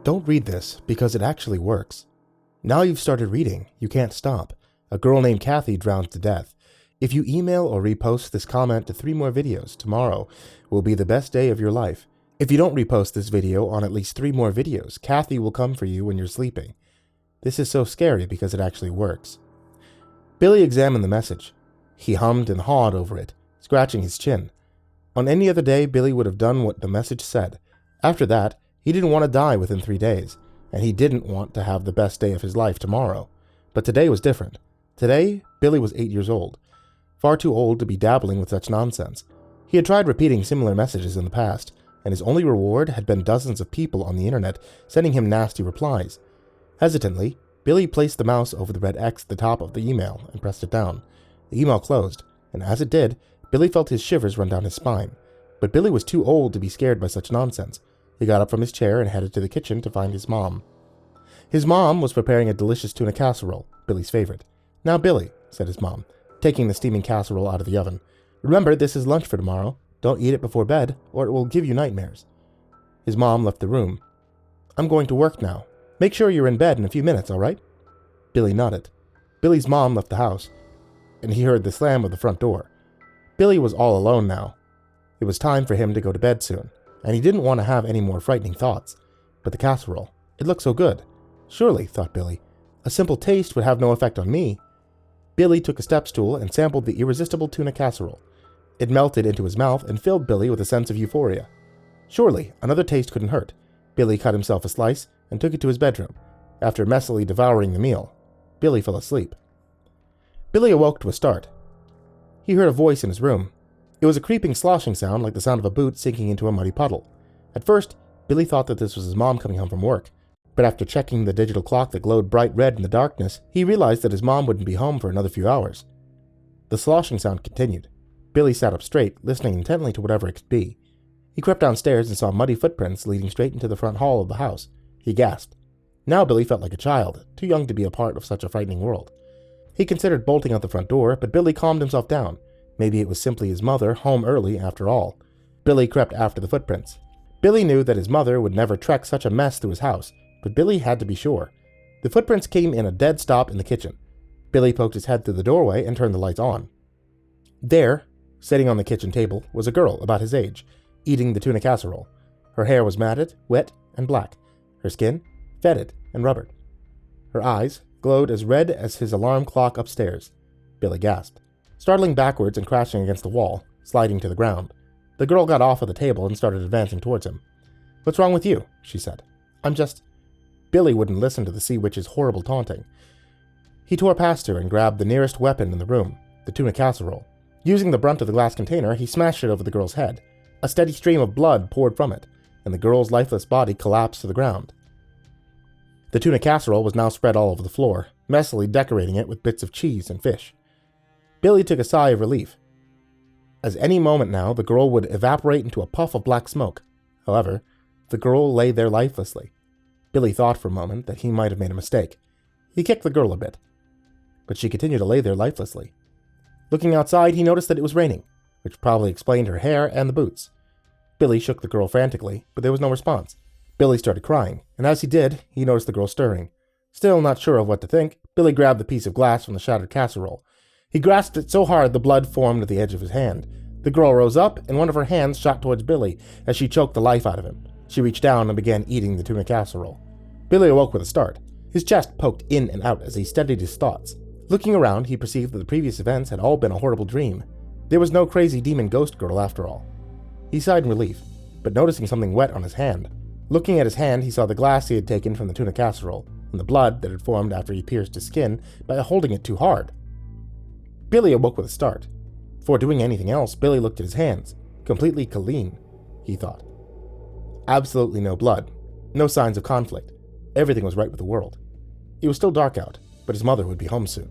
Don't read this, because it actually works. Now you've started reading, you can't stop. A girl named Kathy drowned to death. If you email or repost this comment to 3 more videos, tomorrow will be the best day of your life. If you don't repost this video on at least 3 more videos, Kathy will come for you when you're sleeping. This is so scary because it actually works. Billy examined the message. He hummed and hawed over it, scratching his chin. On any other day, Billy would have done what the message said. After that, he didn't want to die within 3 days, and he didn't want to have the best day of his life tomorrow. But today was different. Today, Billy was 8 years old. Far too old to be dabbling with such nonsense. He had tried repeating similar messages in the past, and his only reward had been dozens of people on the internet sending him nasty replies. Hesitantly, Billy placed the mouse over the red X at the top of the email and pressed it down. The email closed, and as it did, Billy felt his shivers run down his spine. But Billy was too old to be scared by such nonsense. He got up from his chair and headed to the kitchen to find his mom. His mom was preparing a delicious tuna casserole, Billy's favorite. "Now, Billy," said his mom, taking the steaming casserole out of the oven. "Remember, this is lunch for tomorrow. Don't eat it before bed, or it will give you nightmares." His mom left the room. "I'm going to work now. Make sure you're in bed in a few minutes, all right?" Billy nodded. Billy's mom left the house, and he heard the slam of the front door. Billy was all alone now. It was time for him to go to bed soon, and he didn't want to have any more frightening thoughts. But the casserole, it looked so good. Surely, thought Billy, a simple taste would have no effect on me. Billy took a step stool and sampled the irresistible tuna casserole. It melted into his mouth and filled Billy with a sense of euphoria. Surely, another taste couldn't hurt. Billy cut himself a slice and took it to his bedroom. After messily devouring the meal, Billy fell asleep. Billy awoke to a start. He heard a voice in his room. It was a creeping sloshing sound like the sound of a boot sinking into a muddy puddle. At first, Billy thought that this was his mom coming home from work, but after checking the digital clock that glowed bright red in the darkness, he realized that his mom wouldn't be home for another few hours. The sloshing sound continued. Billy sat up straight, listening intently to whatever it could be. He crept downstairs and saw muddy footprints leading straight into the front hall of the house. He gasped. Now Billy felt like a child, too young to be a part of such a frightening world. He considered bolting out the front door, but Billy calmed himself down. Maybe it was simply his mother, home early after all. Billy crept after the footprints. Billy knew that his mother would never trek such a mess through his house, but Billy had to be sure. The footprints came in a dead stop in the kitchen. Billy poked his head through the doorway and turned the lights on. There, sitting on the kitchen table, was a girl about his age, eating the tuna casserole. Her hair was matted, wet, and black. Her skin, fetid and rubbered. Her eyes glowed as red as his alarm clock upstairs. Billy gasped, startling backwards and crashing against the wall, sliding to the ground. The girl got off of the table and started advancing towards him. "What's wrong with you?" she said. "I'm just—" Billy wouldn't listen to the sea witch's horrible taunting. He tore past her and grabbed the nearest weapon in the room, the tuna casserole. Using the brunt of the glass container, he smashed it over the girl's head. A steady stream of blood poured from it, and the girl's lifeless body collapsed to the ground. The tuna casserole was now spread all over the floor, messily decorating it with bits of cheese and fish. Billy took a sigh of relief. As any moment now, the girl would evaporate into a puff of black smoke. However, the girl lay there lifelessly. Billy thought for a moment that he might have made a mistake. He kicked the girl a bit, but she continued to lay there lifelessly. Looking outside, he noticed that it was raining, which probably explained her hair and the boots. Billy shook the girl frantically, but there was no response. Billy started crying, and as he did, he noticed the girl stirring. Still not sure of what to think, Billy grabbed the piece of glass from the shattered casserole. He grasped it so hard the blood formed at the edge of his hand. The girl rose up, and one of her hands shot towards Billy as she choked the life out of him. She reached down and began eating the tuna casserole. Billy awoke with a start. His chest poked in and out as he steadied his thoughts. Looking around, he perceived that the previous events had all been a horrible dream. There was no crazy demon ghost girl after all. He sighed in relief, but noticing something wet on his hand. Looking at his hand, he saw the glass he had taken from the tuna casserole, and the blood that had formed after he pierced his skin by holding it too hard. Billy awoke with a start. Before doing anything else, Billy looked at his hands. Completely clean, he thought. Absolutely no blood. No signs of conflict. Everything was right with the world. It was still dark out, but his mother would be home soon.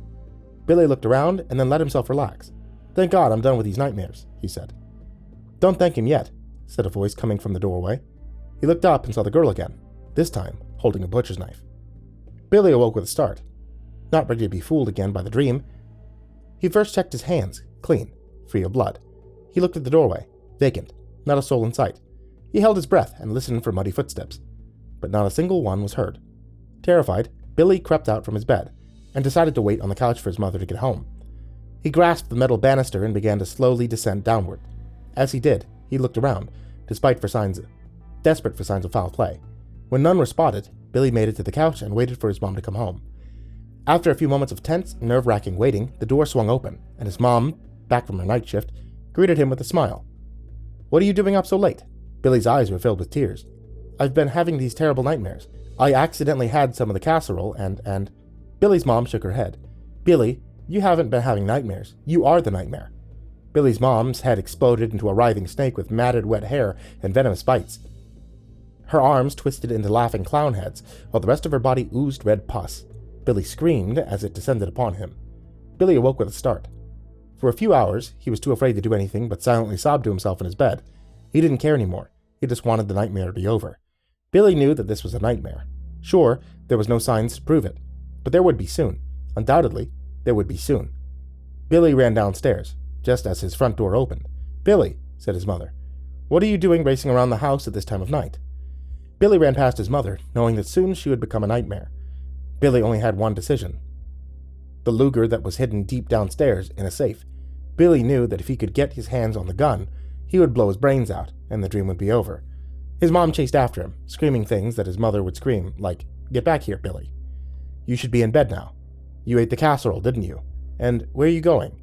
Billy looked around and then let himself relax. "Thank God I'm done with these nightmares," he said. "Don't thank him yet," said a voice coming from the doorway. He looked up and saw the girl again, this time holding a butcher's knife. Billy awoke with a start. Not ready to be fooled again by the dream, he first checked his hands, clean, free of blood. He looked at the doorway, vacant, not a soul in sight. He held his breath and listened for muddy footsteps. but not a single one was heard. Terrified, Billy crept out from his bed and decided to wait on the couch for his mother to get home. He grasped the metal banister and began to slowly descend downward. As he did, he looked around, desperate for signs of foul play. When none were spotted, Billy made it to the couch and waited for his mom to come home. After a few moments of tense, nerve-wracking waiting, the door swung open, and his mom, back from her night shift, greeted him with a smile. "What are you doing up so late?" Billy's eyes were filled with tears. "I've been having these terrible nightmares. I accidentally had some of the casserole and... Billy's mom shook her head. "Billy, you haven't been having nightmares. You are the nightmare." Billy's mom's head exploded into a writhing snake with matted wet hair and venomous bites. Her arms twisted into laughing clown heads, while the rest of her body oozed red pus. Billy screamed as it descended upon him. Billy awoke with a start. For a few hours, he was too afraid to do anything but silently sob to himself in his bed. He didn't care anymore. He just wanted the nightmare to be over. Billy knew that this was a nightmare. Sure, there was no signs to prove it, but there would be soon. Undoubtedly, there would be soon. Billy ran downstairs, just as his front door opened. "Billy," said his mother, "what are you doing racing around the house at this time of night?" Billy ran past his mother, knowing that soon she would become a nightmare. Billy only had one decision. The Luger that was hidden deep downstairs in a safe. Billy knew that if he could get his hands on the gun, he would blow his brains out, and the dream would be over. His mom chased after him, screaming things that his mother would scream, like, "Get back here, Billy. You should be in bed now. You ate the casserole, didn't you? And where are you going?"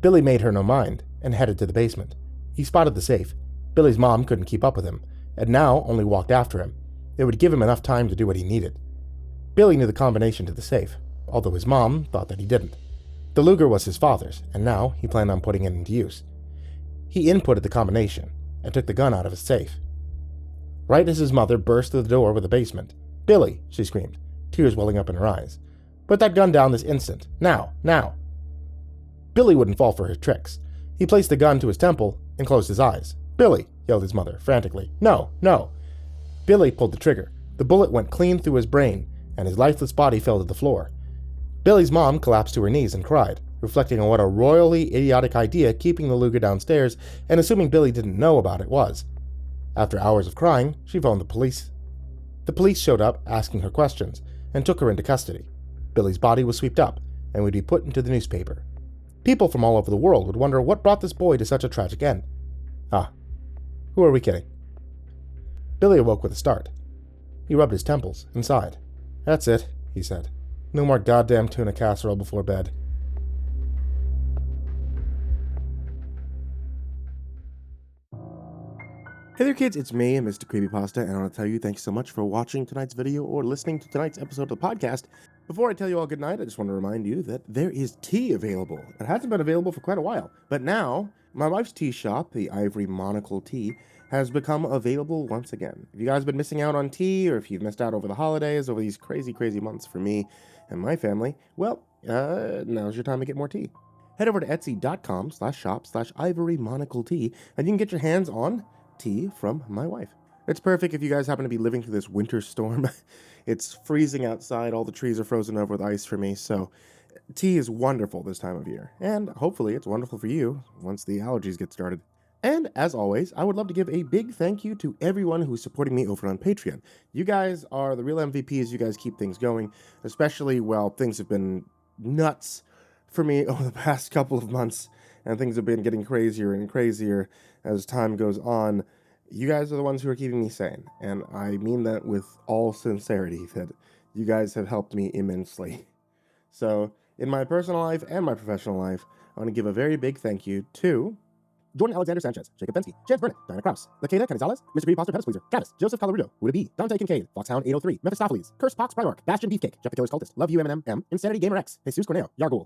Billy made her no mind, and headed to the basement. He spotted the safe. Billy's mom couldn't keep up with him, and now only walked after him. It would give him enough time to do what he needed. Billy knew the combination to the safe, although his mom thought that he didn't. The Luger was his father's, and now he planned on putting it into use. He inputted the combination, and took the gun out of his safe. Right as his mother burst through the door with the basement, "Billy," she screamed, tears welling up in her eyes. "Put that gun down this instant. Now, now." Billy wouldn't fall for her tricks. He placed the gun to his temple and closed his eyes. "Billy," yelled his mother, frantically. "No, no." Billy pulled the trigger. The bullet went clean through his brain, and his lifeless body fell to the floor. Billy's mom collapsed to her knees and cried, reflecting on what a royally idiotic idea keeping the Luger downstairs and assuming Billy didn't know about it was. After hours of crying, she phoned the police. The police showed up, asking her questions, and took her into custody. Billy's body was swept up and would be put into the newspaper. People from all over the world would wonder what brought this boy to such a tragic end. Ah, who are we kidding? Billy awoke with a start. He rubbed his temples and sighed. "That's it," he said. "No more goddamn tuna casserole before bed." Hey there kids, it's me, MrCreepyPasta, and I want to tell you thanks so much for watching tonight's video or listening to tonight's episode of the podcast. Before I tell you all good night, I just want to remind you that there is tea available. It hasn't been available for quite a while, but now my wife's tea shop, the Ivory Monocle Tea, has become available once again. If you guys have been missing out on tea, or if you've missed out over the holidays, over these crazy months for me and my family, well, now's your time to get more tea. Head over to etsy.com/shop/ivorymonocletea, and you can get your hands on tea from my wife. It's perfect if you guys happen to be living through this winter storm. It's freezing outside, all the trees are frozen over with ice for me, so tea is wonderful this time of year. And hopefully it's wonderful for you once the allergies get started. And as always, I would love to give a big thank you to everyone who's supporting me over on Patreon. You guys are the real MVPs. You guys keep things going, especially while things have been nuts for me over the past couple of months, and things have been getting crazier and crazier as time goes on. You guys are the ones who are keeping me sane, and I mean that with all sincerity, that you guys have helped me immensely. So, in my personal life and my professional life, I want to give a very big thank you to Jordan Alexander Sanchez, Jakob Fenske, Burnett, Kraus, LaQueda, Canizales, MrCreepyPasta, PebisPleaser, Joseph Calarrudo, BuddhaBee, Dante, Kinkade, Foxhound 803, Mephistopheles, CursepoxPrimarch, Bastion, Beefcake, Jeff the Killer's Cultist, Love You M, INSANITYGamerX, Jesus Cornejo, Yarghoul,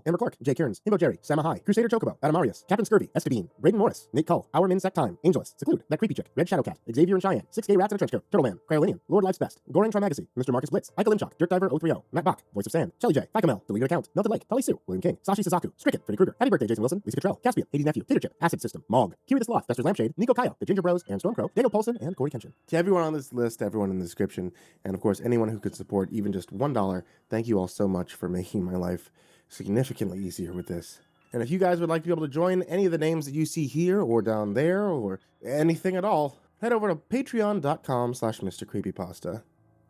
Kearns, himbojerry, SamaHigh, CrusaderChocobo, Atomaurus, Captain Scurvy, Escabine, Braden Morris, Nate Cull, Our Minsect Time, Angelus, Seclude, That Creepy Chick, Red Shadow Cat, Xavier and Cheyenne, 6 Gay Rats in a Trench Coat, Turtle Man, Cryolinian, Lord Life's Best, Goring Trimagazine, Mr. Marcus Blitz, Ika Limchok, Dirt Diver 030, Matt Bach, Voice of Sand, Shelly J, Fikamel, Deleted Account, Melted Lake, Tully Sue, William King, Sashi Suzaku, Stricken, Freddy Krueger, Happy Birthday Jason Wilson, Lisa Cottrell, Caspian, Hades Nephew, Tater Chip, Acid System, Mog, Kiwi the Sloth, Fester's Lampshade, Nico Kaya, The Ginger Bros, and Stormcrow, Daniel Polson, and Corey Kenshin. To everyone on this list, everyone in the description, and of course anyone who could support even just $1, thank you all so much for making my life significantly easier with this. And if you guys would like to be able to join any of the names that you see here or down there or anything at all, head over to patreon.com/MrCreepyPasta.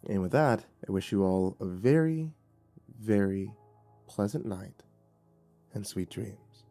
And with that, I wish you all a very, very pleasant night and sweet dreams.